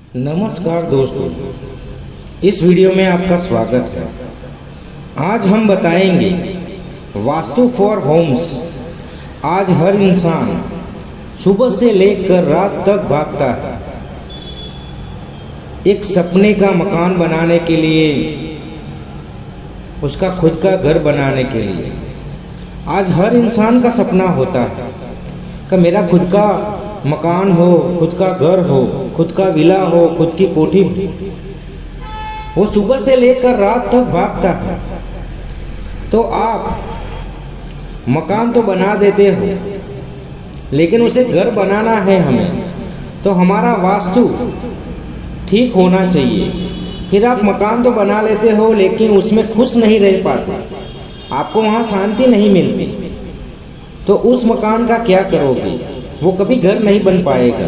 नमस्कार दोस्तों, इस वीडियो में आपका स्वागत है। आज हम बताएंगे वास्तु फॉर होम्स। आज हर इंसान सुबह से लेकर रात तक भागता है एक सपने का मकान बनाने के लिए, उसका खुद का घर बनाने के लिए। आज हर इंसान का सपना होता है कि मेरा खुद का मकान हो, खुद का घर हो, खुद का विला हो, खुद की कोठी हो। वो सुबह से लेकर रात तक भागता है। तो आप मकान तो बना देते हो, लेकिन उसे घर बनाना है हमें, तो हमारा वास्तु ठीक होना चाहिए। फिर आप मकान तो बना लेते हो, लेकिन उसमें खुश नहीं रह पाते, आपको वहाँ शांति नहीं मिलती, तो उस मकान का क्या करोगे? वो कभी घर नहीं बन पाएगा।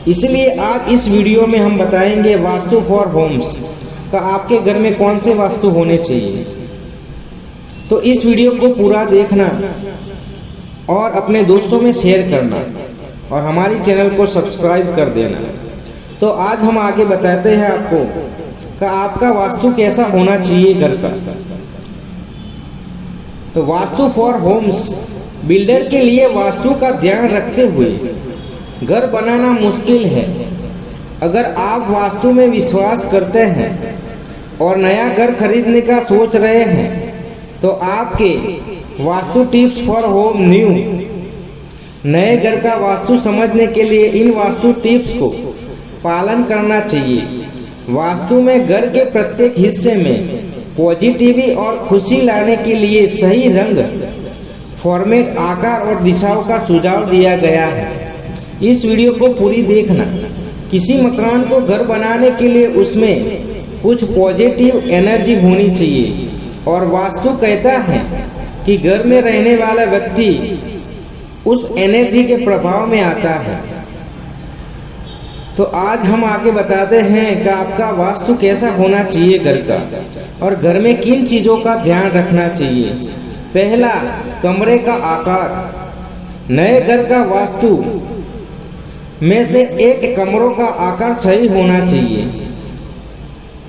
इसलिए आज इस वीडियो में हम बताएंगे वास्तु फॉर होम्स का आपके घर में कौन से वास्तु होने चाहिए। तो इस वीडियो को पूरा देखना और अपने दोस्तों में शेयर करना और हमारी चैनल को सब्सक्राइब कर देना। तो आज हम आगे बताते हैं आपको कि आपका वास्तु कैसा होना चाहिए घर का। तो वास्तु फॉर होम्स बिल्डर के लिए वास्तु का ध्यान रखते हुए घर बनाना मुश्किल है। अगर आप वास्तु में विश्वास करते हैं और नया घर खरीदने का सोच रहे हैं, तो आपके vastu tips for home new. नए घर का वास्तु समझने के लिए इन वास्तु टिप्स को पालन करना चाहिए। वास्तु में घर के प्रत्येक हिस्से में पॉजिटिविटी और खुशी लाने के लिए सही रंग, फॉर्मेट, आकार और दिशाओं का सुझाव दिया गया है। इस वीडियो को पूरी देखना। किसी मकान को घर बनाने के लिए उसमें कुछ पॉजिटिव एनर्जी होनी चाहिए, और वास्तु कहता है कि घर में रहने वाला व्यक्ति उस एनर्जी के प्रभाव में आता है। तो आज हम आगे बताते हैं कि आपका वास्तु कैसा होना चाहिए घर का, और घर में किन चीजों का ध्यान रखना चाहिए। पहला, कमरे का आकार। नए घर का वास्तु में से एक कमरों का आकार सही होना चाहिए।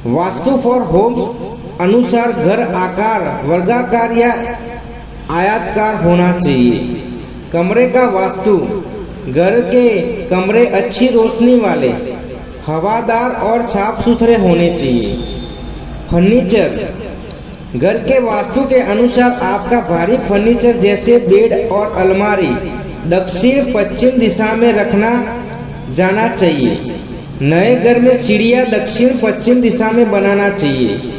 वास्तु फॉर होम्स अनुसार घर आकार वर्गाकार या आयताकार होना चाहिए। कमरे का वास्तु, घर के कमरे अच्छी रोशनी वाले, हवादार और साफ सुथरे होने चाहिए। फर्नीचर, घर के वास्तु के अनुसार आपका भारी फर्नीचर जैसे बेड और अलमारी दक्षिण पश्चिम दिशा में रखना जाना चाहिए। नए घर में सीढ़ियां दक्षिण पश्चिम दिशा में बनाना चाहिए।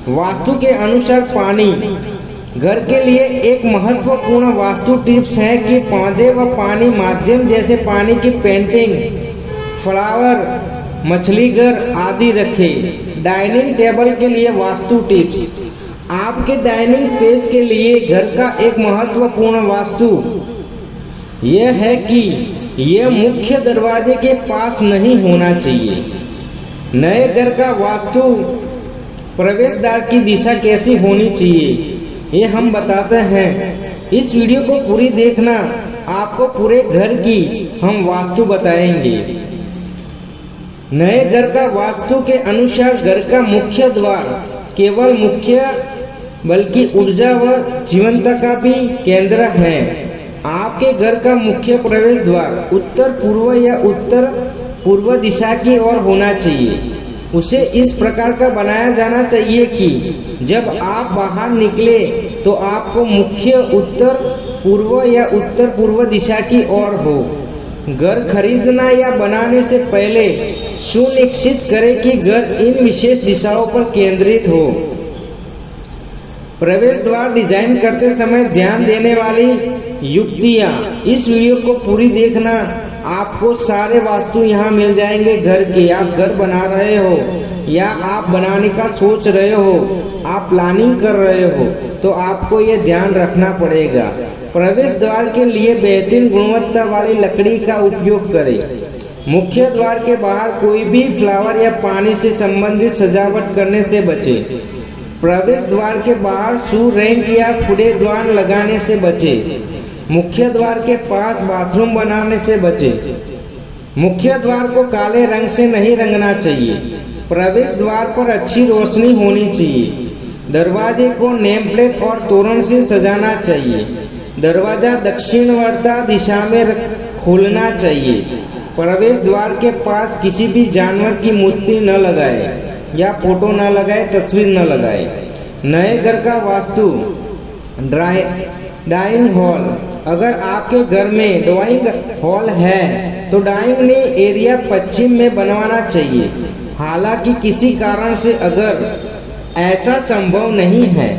वास्तु के अनुसार पानी, घर के लिए एक महत्वपूर्ण वास्तु टिप्स है कि पौधे व पानी माध्यम जैसे पानी की पेंटिंग, फ्लावर, मछली घर आदि रखें। डाइनिंग टेबल के लिए वास्तु टिप्स। आपके डाइनिंग स्पेस के लिए घर का एक महत्वपूर्ण वास्तु यह है कि यह मुख्य दरवाजे के पास नहीं होना चाहिए। नए घर का वास्तु प्रवेश द्वार की दिशा कैसी होनी चाहिए, ये हम बताते हैं। इस वीडियो को पूरी देखना, आपको पूरे घर की हम वास्तु बताएंगे। नए घर का वास्तु के अनुसार घर का मुख्य द्वार केवल मुख्य बल्कि ऊर्जा व जीवंतता का भी केंद्र है। आपके घर का मुख्य प्रवेश द्वार उत्तर पूर्व या उत्तर पूर्व दिशा की ओर होना चाहिए। उसे इस प्रकार का बनाया जाना चाहिए कि जब आप बाहर निकले तो आपको मुख्य उत्तर पूर्व या उत्तर पूर्व दिशा की ओर हो। घर खरीदना या बनाने से पहले सुनिश्चित करें कि घर इन विशेष दिशाओं पर केंद्रित हो। प्रवेश द्वार डिजाइन करते समय ध्यान देने वाली युक्तियाँ। इस वीडियो को पूरी देखना, आपको सारे वास्तु यहाँ मिल जाएंगे घर के। आप घर बना रहे हो या आप बनाने का सोच रहे हो, आप प्लानिंग कर रहे हो, तो आपको ये ध्यान रखना पड़ेगा। प्रवेश द्वार के लिए बेहतरीन गुणवत्ता वाली लकड़ी का उपयोग करें। मुख्य द्वार के बाहर कोई भी फ्लावर या पानी से संबंधित सजावट करने से बचें। प्रवेश द्वार के बाहर शू रैंक या कूड़ेदान लगाने से बचें। मुख्य द्वार के पास बाथरूम बनाने से बचें। मुख्य द्वार को काले रंग से नहीं रंगना चाहिए। प्रवेश द्वार पर अच्छी रोशनी होनी चाहिए। दरवाजे को नेम प्लेट और तोरण से सजाना चाहिए। दरवाजा दक्षिणवर्ता दिशा में खोलना चाहिए। प्रवेश द्वार के पास किसी भी जानवर की मूर्ति न लगाए या फोटो न लगाए, तस्वीर न लगाए। नए घर का वास्तु डाइनिंग हॉल। अगर आपके घर में डाइनिंग हॉल है तो डाइनिंग एरिया पश्चिम में बनवाना चाहिए। हालांकि किसी कारण से अगर ऐसा संभव नहीं है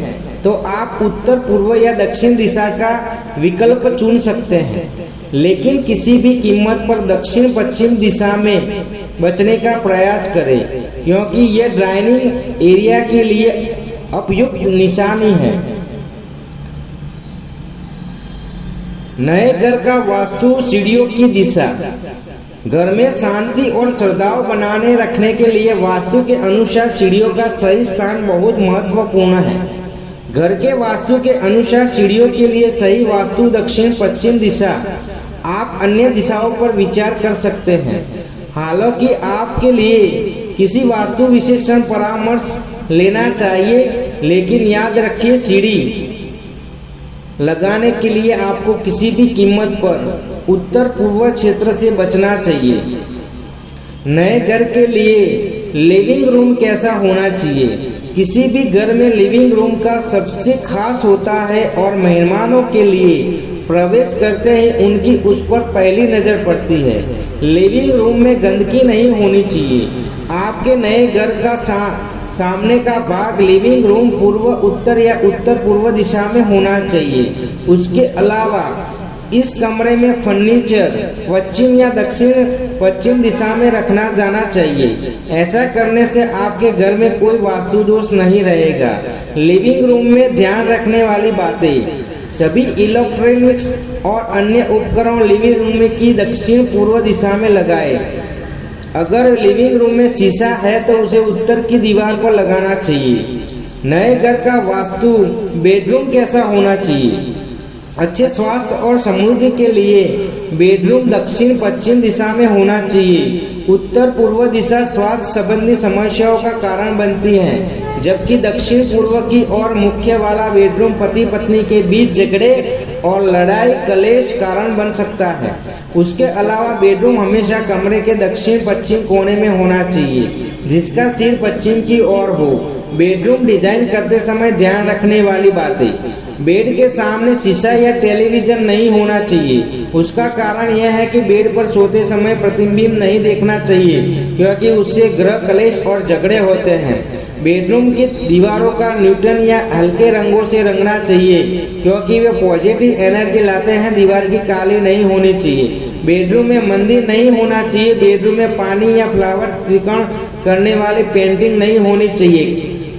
तो आप उत्तर पूर्व या दक्षिण दिशा का विकल्प चुन सकते हैं, लेकिन किसी भी कीमत पर दक्षिण पश्चिम दिशा में बचने का प्रयास करें, क्योंकि यह डाइनिंग एरिया के लिए उपयुक्त निशानी है। नए घर का वास्तु सीढ़ियों की दिशा। घर में शांति और श्रद्धाओं बनाने रखने के लिए वास्तु के अनुसार सीढ़ियों का सही स्थान बहुत महत्वपूर्ण है। घर के वास्तु के अनुसार सीढ़ियों के लिए सही वास्तु दक्षिण पश्चिम दिशा। आप अन्य दिशाओं पर विचार कर सकते हैं। हालांकि आपके लिए किसी वास्तु विशेषज्ञ परामर्श लेना चाहिए, लेकिन याद रखिए सीढ़ी लगाने के लिए आपको किसी भी कीमत पर उत्तर पूर्व क्षेत्र से बचना चाहिए। नए घर के लिए लिविंग रूम कैसा होना चाहिए? किसी भी घर में लिविंग रूम का सबसे खास होता है और मेहमानों के लिए प्रवेश करते ही उनकी उस पर पहली नजर पड़ती है। लिविंग रूम में गंदगी नहीं होनी चाहिए। आपके नए घर का सामने का भाग लिविंग रूम पूर्व उत्तर या उत्तर पूर्व दिशा में होना चाहिए। उसके अलावा इस कमरे में फर्नीचर पश्चिम या दक्षिण पश्चिम दिशा में रखना जाना चाहिए। ऐसा करने से आपके घर में कोई वास्तु दोष नहीं रहेगा। लिविंग रूम में ध्यान रखने वाली बातें। सभी इलेक्ट्रॉनिक्स और अन्य उपकरण लिविंग रूम की दक्षिण पूर्व दिशा में लगाए। अगर लिविंग रूम में शीशा है तो उसे उत्तर की दीवार पर लगाना चाहिए। नए घर का वास्तु बेडरूम कैसा होना चाहिए? अच्छे स्वास्थ्य और समृद्धि के लिए बेडरूम दक्षिण पश्चिम दिशा में होना चाहिए। उत्तर पूर्व दिशा स्वास्थ्य संबंधी समस्याओं का कारण बनती है, जबकि दक्षिण पूर्व की ओर मुख्य वाला बेडरूम पति पत्नी के बीच झगड़े और लड़ाई कलेश कारण बन सकता है। उसके अलावा बेडरूम हमेशा कमरे के दक्षिण पश्चिम कोने में होना चाहिए, जिसका सिर पश्चिम की ओर हो। बेडरूम डिजाइन करते समय ध्यान रखने वाली बातें। बेड के सामने शीशा या टेलीविजन नहीं होना चाहिए। उसका कारण यह है कि बेड पर सोते समय प्रतिबिंब नहीं देखना चाहिए, क्योंकि उससे ग्रह कलेश और झगड़े होते हैं। बेडरूम की दीवारों का न्यूटन या हल्के रंगों से रंगना चाहिए, क्योंकि वे पॉजिटिव एनर्जी लाते हैं। दीवार की काली नहीं होनी चाहिए। बेडरूम में मंदिर नहीं होना चाहिए। बेडरूम में पानी या फ्लावर त्रिकोण करने वाली पेंटिंग नहीं होनी चाहिए,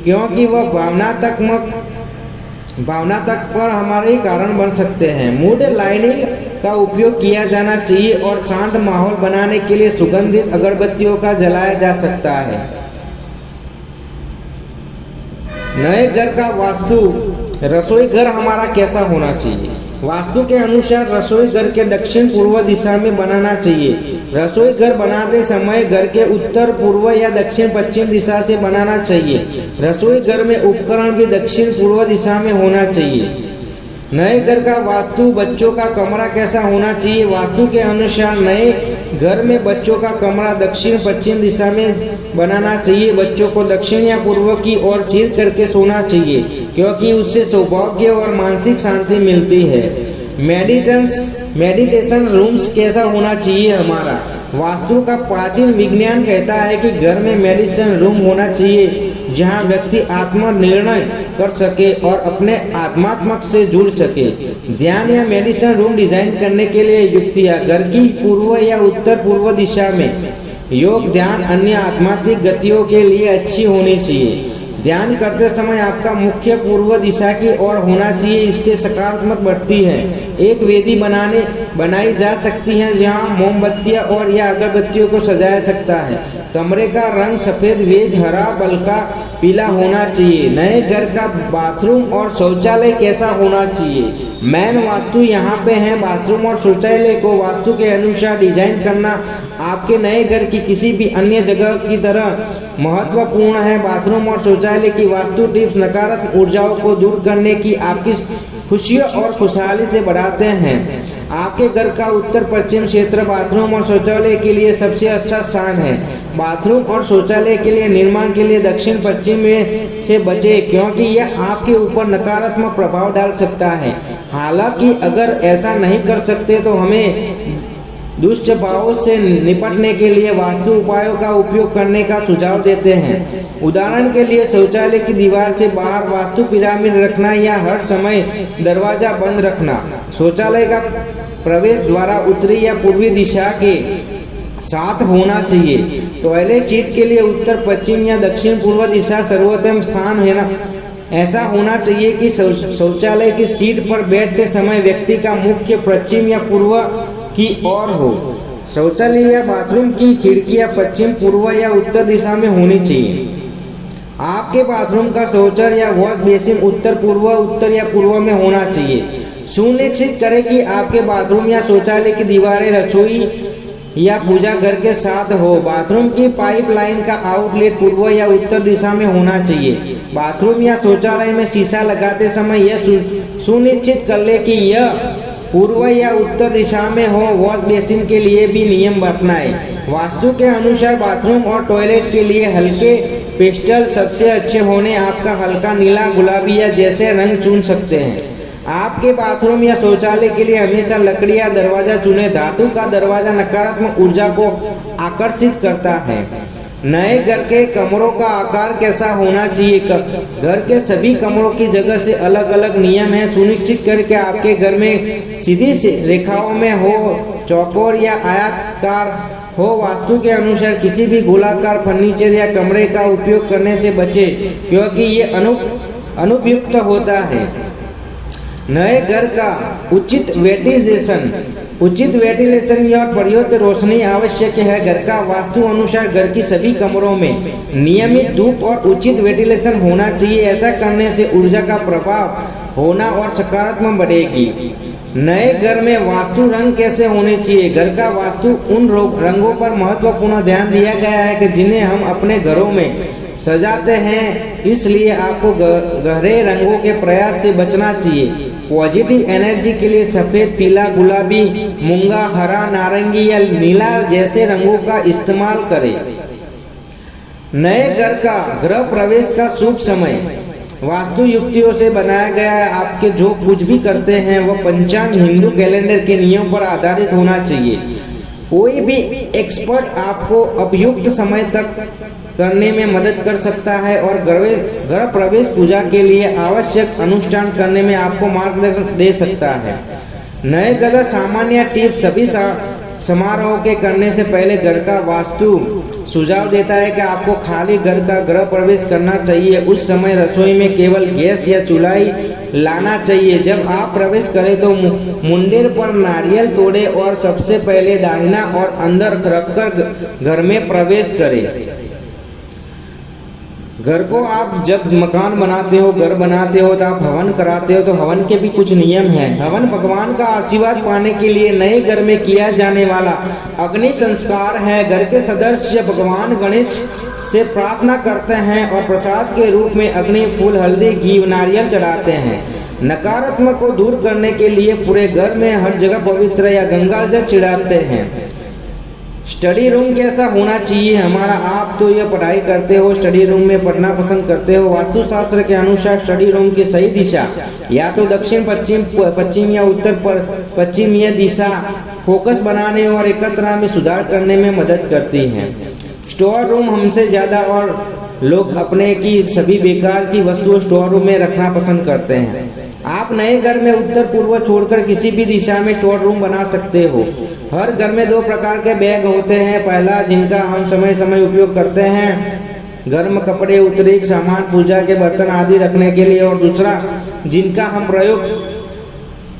क्योंकि वह भावनात्मक पर हमारे कारण बन सकते हैं। मूड लाइनिंग का उपयोग किया जाना चाहिए और शांत माहौल बनाने के लिए सुगंधित अगरबत्तियों का जलाया जा सकता है। नए घर का वास्तु रसोई घर हमारा कैसा होना चाहिए? वास्तु के अनुसार रसोई घर के दक्षिण पूर्व दिशा में बनाना चाहिए। रसोई घर बनाते समय घर के उत्तर पूर्व या दक्षिण पश्चिम दिशा से बनाना चाहिए। रसोई घर में उपकरण भी दक्षिण पूर्व दिशा में होना चाहिए। नए घर का वास्तु बच्चों का कमरा कैसा होना चाहिए? वास्तु के अनुसार नए घर में बच्चों का कमरा दक्षिण पश्चिम दिशा में बनाना चाहिए। बच्चों को दक्षिण या पूर्व की ओर सिर करके सोना चाहिए, क्योंकि उससे सौभाग्य और मानसिक शांति मिलती है। मेडिटेशन रूम्स कैसा होना चाहिए हमारा? वास्तु का प्राचीन विज्ञान कहता है कि घर में मेडिटेशन रूम होना चाहिए, जहां व्यक्ति आत्म निर्णय कर सके और अपने आत्मात्मक से जुड़ सके। ध्यान या मेडिटेशन रूम डिजाइन करने के लिए युक्तियां। घर की पूर्व या उत्तर पूर्व दिशा में योग, ध्यान, अन्य आध्यात्मिक गतियों के लिए अच्छी होनी चाहिए। ध्यान करते समय आपका मुख्य पूर्व दिशा की ओर होना चाहिए, इससे सकारात्मक बढ़ती है। एक वेदी बनाई जा सकती है जहां मोमबत्तियां और या अगरबत्तियों को सजाया सकता है। कमरे का रंग सफेद, बेज, हरा, बल्का पीला होना चाहिए। नए घर का बाथरूम और शौचालय कैसा होना चाहिए? मैन वास्तु यहाँ पे है। बाथरूम और शौचालय को वास्तु के अनुसार डिजाइन करना आपके नए घर की किसी भी अन्य जगह की तरह महत्वपूर्ण है। बाथरूम और शौचालय की वास्तु टिप्स नकारात्मक ऊर्जाओं को दूर करने की आपकी खुशियों और खुशहाली से बढ़ाते हैं। आपके घर का उत्तर पश्चिम क्षेत्र बाथरूम और शौचालय के लिए सबसे अच्छा स्थान है। बाथरूम और शौचालय के लिए निर्माण के लिए दक्षिण पश्चिम में से बचें, क्योंकि यह आपके ऊपर नकारात्मक प्रभाव डाल सकता है। हालांकि अगर ऐसा नहीं कर सकते तो हमें दुष्ट भावों से निपटने के लिए वास्तु उपायों का उपयोग करने का सुझाव देते हैं। उदाहरण के लिए शौचालय की दीवार से बाहर वास्तु पिरामिड रखना या हर समय दरवाजा बंद रखना। शौचालय का प्रवेश द्वारा उत्तरी या पूर्वी दिशा के साथ होना चाहिए। टॉयलेट सीट के लिए उत्तर पश्चिम या दक्षिण पूर्व दिशा सर्वोत्तम स्थान है ना। ऐसा होना चाहिए कि शौचालय की सीट पर बैठते समय व्यक्ति का मुख्य पश्चिम या पूर्व की ओर हो। शौचालय या बाथरूम की खिड़कियां पश्चिम, पूर्व या उत्तर दिशा में होनी चाहिए। आपके बाथरूम का शौचालय या वॉश बेसिन उत्तर पूर्व, उत्तर या पूर्व में होना चाहिए। सुनिश्चित करें कि आपके बाथरूम या शौचालय की दीवारें रसोई या पूजा घर के साथ हो। बाथरूम की पाइपलाइन का आउटलेट पूर्व या उत्तर दिशा में होना चाहिए। बाथरूम या शौचालय में शीशा लगाते समय यह सुनिश्चित कर ले कि यह पूर्व या उत्तर दिशा में हो। वॉश बेसिन के लिए भी नियम अपनाएं। वास्तु के अनुसार बाथरूम और टॉयलेट के लिए हल्के पेस्टल सबसे अच्छे होने। आपका हल्का नीला, गुलाबी या जैसे रंग चुन सकते हैं। आपके बाथरूम या शौचालय के लिए हमेशा लकड़ी या दरवाजा चुने। धातु का दरवाजा नकारात्मक ऊर्जा को आकर्षित करता है। नए घर के कमरों का आकार कैसा होना चाहिए? घर के सभी कमरों की जगह से अलग अलग नियम है। सुनिश्चित करके आपके घर में सीधी रेखाओं में हो, चौकोर या आयताकार हो। वास्तु के अनुसार किसी भी गोलाकार फर्नीचर या कमरे का उपयोग करने से बचें, क्योंकि ये अनुपयुक्त होता है। नए घर का उचित वेंटिलेशन या पर्याप्त रोशनी आवश्यक है। घर का वास्तु अनुसार घर की सभी कमरों में नियमित धूप और उचित वेंटिलेशन होना चाहिए। ऐसा करने से ऊर्जा का प्रभाव होना और सकारात्मक बढ़ेगी। नए घर में वास्तु रंग कैसे होने चाहिए? घर का वास्तु उन रंगों पर महत्वपूर्ण ध्यान दिया गया है कि जिन्हें हम अपने घरों में सजाते हैं, इसलिए आपको गहरे रंगों के प्रयास से बचना चाहिए। पॉजिटिव एनर्जी के लिए सफेद, पीला, गुलाबी, मूंगा, हरा, नारंगी या नीला जैसे रंगों का इस्तेमाल करें। नए घर का गृह प्रवेश का शुभ समय वास्तु युक्तियों से बनाया गया है। आपके जो कुछ भी करते हैं वह पंचांग हिंदू कैलेंडर के नियम पर आधारित होना चाहिए। कोई भी एक्सपर्ट आपको उपयुक्त समय तक करने में मदद कर सकता है और गृह प्रवेश पूजा के लिए आवश्यक अनुष्ठान करने में आपको मार्गदर्शन दे सकता है। नए घर सामान्य टिप्स सभी समारोह के करने से पहले घर का वास्तु सुझाव देता है कि आपको खाली घर का गृह प्रवेश करना चाहिए। उस समय रसोई में केवल गैस या चूल्हा लाना चाहिए। जब आप प्रवेश करें तो मुंडेर पर नारियल तोड़े और सबसे पहले दाहिना और अंदर रखकर घर में प्रवेश करें। घर को आप जब मकान बनाते हो, घर बनाते हो तो आप हवन कराते हो, तो हवन के भी कुछ नियम हैं। हवन भगवान का आशीर्वाद पाने के लिए नए घर में किया जाने वाला अग्नि संस्कार है। घर के सदस्य भगवान गणेश से प्रार्थना करते हैं और प्रसाद के रूप में अग्नि, फूल, हल्दी, घी, नारियल चढ़ाते हैं। नकारात्मक को दूर करने के लिए पूरे घर में हर जगह पवित्र या गंगा जल छिड़कते हैं। स्टडी रूम कैसा होना चाहिए हमारा? आप तो यह पढ़ाई करते हो, स्टडी रूम में पढ़ना पसंद करते हो। वास्तुशास्त्र के अनुसार स्टडी रूम की सही दिशा या तो दक्षिण पश्चिम या उत्तर पश्चिम यह दिशा फोकस बनाने और एकत्र में सुधार करने में मदद करती है। स्टोर रूम हमसे ज्यादा और लोग अपने की सभी बेकार की वस्तुओं स्टोर रूम में रखना पसंद करते हैं। आप नए घर में उत्तर पूर्व छोड़कर किसी भी दिशा में स्टोर रूम बना सकते हो। हर घर में दो प्रकार के बैग होते हैं। पहला जिनका हम समय समय उपयोग करते हैं गर्म कपड़े, उत्तरीय सामान, पूजा के बर्तन आदि रखने के लिए, और दूसरा जिनका हम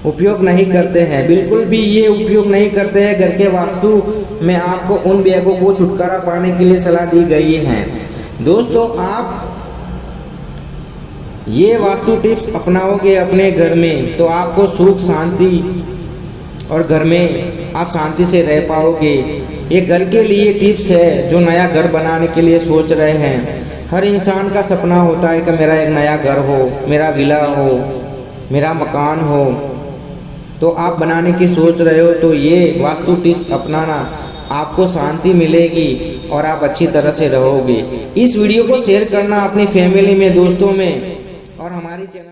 उपयोग नहीं करते हैं, बिल्कुल भी ये उपयोग नहीं करते हैं। घर के वास्तु में आपको उन बैगों को छुटकारा पाने के लिए सलाह दी गई है। दोस्तों, आप ये वास्तु टिप्स अपनाओगे अपने घर में तो आपको सुख शांति और घर में आप शांति से रह पाओगे। ये घर के लिए टिप्स है जो नया घर बनाने के लिए सोच रहे हैं। हर इंसान का सपना होता है कि मेरा एक नया घर हो, मेरा विला हो, मेरा मकान हो। तो आप बनाने की सोच रहे हो तो ये वास्तु टिप्स अपनाना, आपको शांति मिलेगी और आप अच्छी तरह से रहोगे। इस वीडियो को शेयर करना अपनी फैमिली में, दोस्तों में, और हमारी चैनल